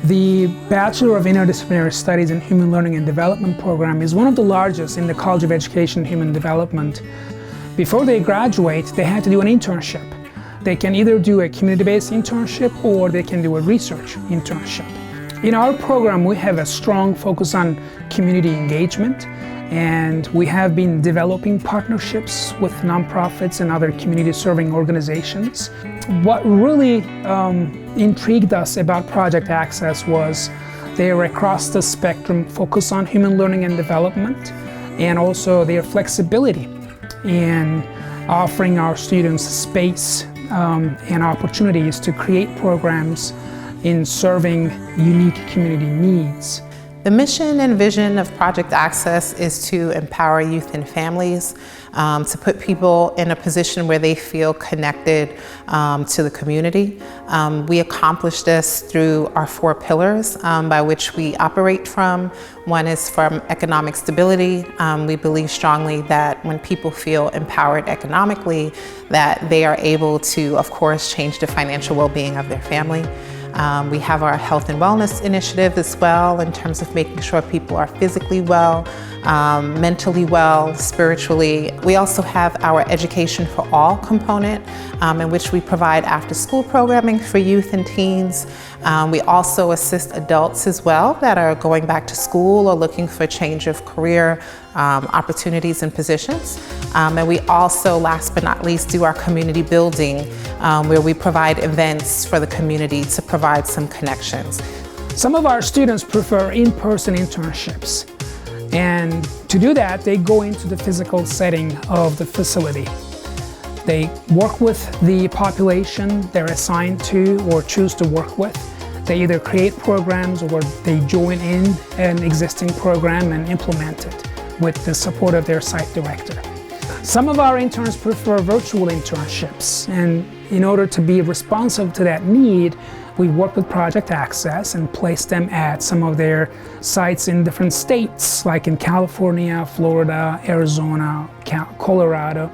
The Bachelor of Interdisciplinary Studies in Human Learning and Development program is one of the largest in the College of Education and Human Development. Before they graduate, they had to do an internship. They can either do a community-based internship or they can do a research internship. In our program, we have a strong focus on community engagement, and we have been developing partnerships with nonprofits and other community-serving organizations. What really intrigued us about Project Access was their across the spectrum focus on human learning and development, and also their flexibility in offering our students space and opportunities to create programs in serving unique community needs. The mission and vision of Project Access is to empower youth and families, to put people in a position where they feel connected to the community. We accomplish this through our 4 pillars by which we operate from. One is from economic stability. We believe strongly that when people feel empowered economically, that they are able to, of course, change the financial well-being of their family. We have our health and wellness initiative as well, in terms of making sure people are physically well, mentally well, spiritually. We also have our Education for All component, in which we provide after-school programming for youth and teens. We also assist adults as well that are going back to school or looking for a change of career opportunities and positions. And we also, last but not least, do our community building, where we provide events for the community to provide some connections. Some of our students prefer in-person internships, and to do that, they go into the physical setting of the facility. They work with the population they're assigned to or choose to work with. They either create programs or they join in an existing program and implement it with the support of their site director. Some of our interns prefer virtual internships, and in order to be responsive to that need, we work with Project Access and place them at some of their sites in different states, like in California, Florida, Arizona, Colorado.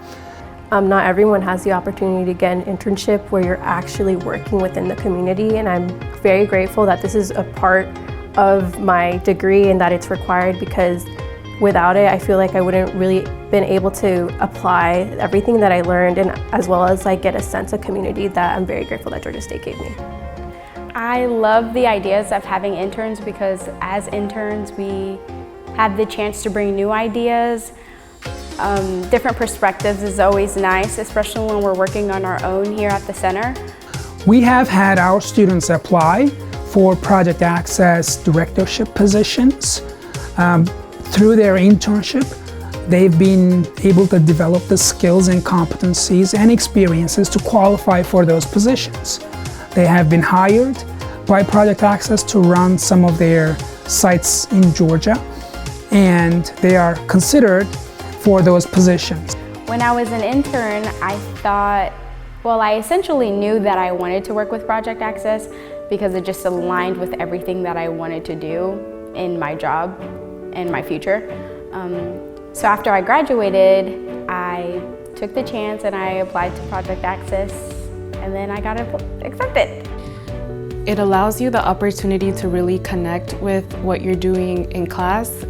Not everyone has the opportunity to get an internship where you're actually working within the community, and I'm very grateful that this is a part of my degree and that it's required, because without it, I feel like I wouldn't really been able to apply everything that I learned, and as well as like get a sense of community that I'm very grateful that Georgia State gave me. I love the ideas of having interns, because as interns we have the chance to bring new ideas. Different perspectives is always nice, especially when we're working on our own here at the center. We have had our students apply for Project Access directorship positions. Through their internship, they've been able to develop the skills and competencies and experiences to qualify for those positions. They have been hired by Project Access to run some of their sites in Georgia, and they are considered for those positions. When I was an intern, I thought, well, I essentially knew that I wanted to work with Project Access because it just aligned with everything that I wanted to do in my job and my future. So after I graduated, I took the chance and I applied to Project Access, and then I got accepted. It allows you the opportunity to really connect with what you're doing in class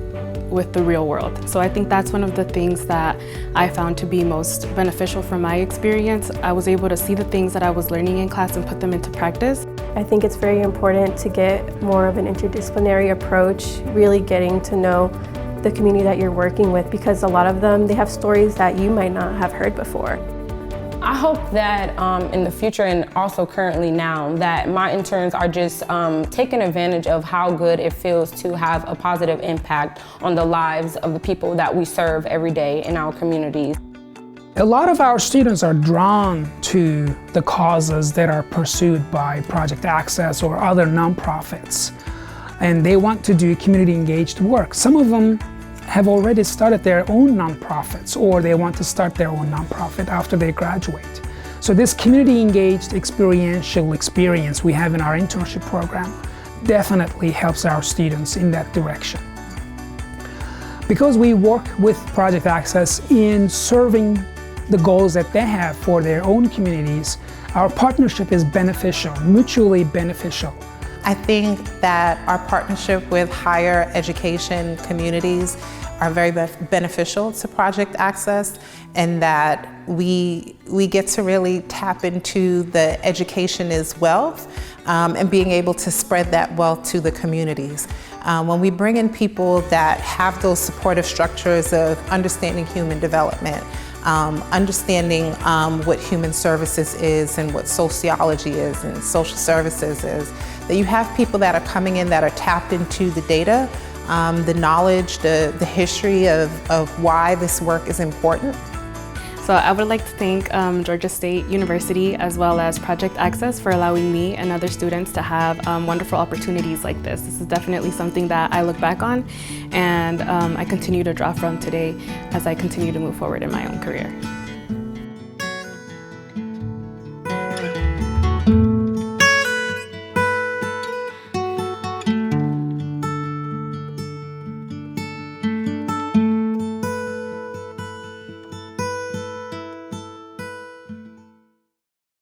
with the real world. So I think that's one of the things that I found to be most beneficial from my experience. I was able to see the things that I was learning in class and put them into practice. I think it's very important to get more of an interdisciplinary approach, really getting to know the community that you're working with, because a lot of them, they have stories that you might not have heard before. I hope that in the future, and also currently now, that my interns are just taking advantage of how good it feels to have a positive impact on the lives of the people that we serve every day in our communities. A lot of our students are drawn to the causes that are pursued by Project Access or other nonprofits, and they want to do community engaged work. Some of them have already started their own nonprofits, or they want to start their own nonprofit after they graduate. So this community engaged experiential experience we have in our internship program definitely helps our students in that direction. Because we work with Project Access in serving the goals that they have for their own communities, our partnership is beneficial, mutually beneficial. I think that our partnership with higher education communities are very beneficial to Project Access, and that we get to really tap into the education is wealth, and being able to spread that wealth to the communities. When we bring in people that have those supportive structures of understanding human development, understanding what human services is and what sociology is and social services is, that you have people that are coming in that are tapped into the data, the knowledge, the history of why this work is important. So I would like to thank Georgia State University as well as Project Access for allowing me and other students to have wonderful opportunities like this. This is definitely something that I look back on and I continue to draw from today as I continue to move forward in my own career.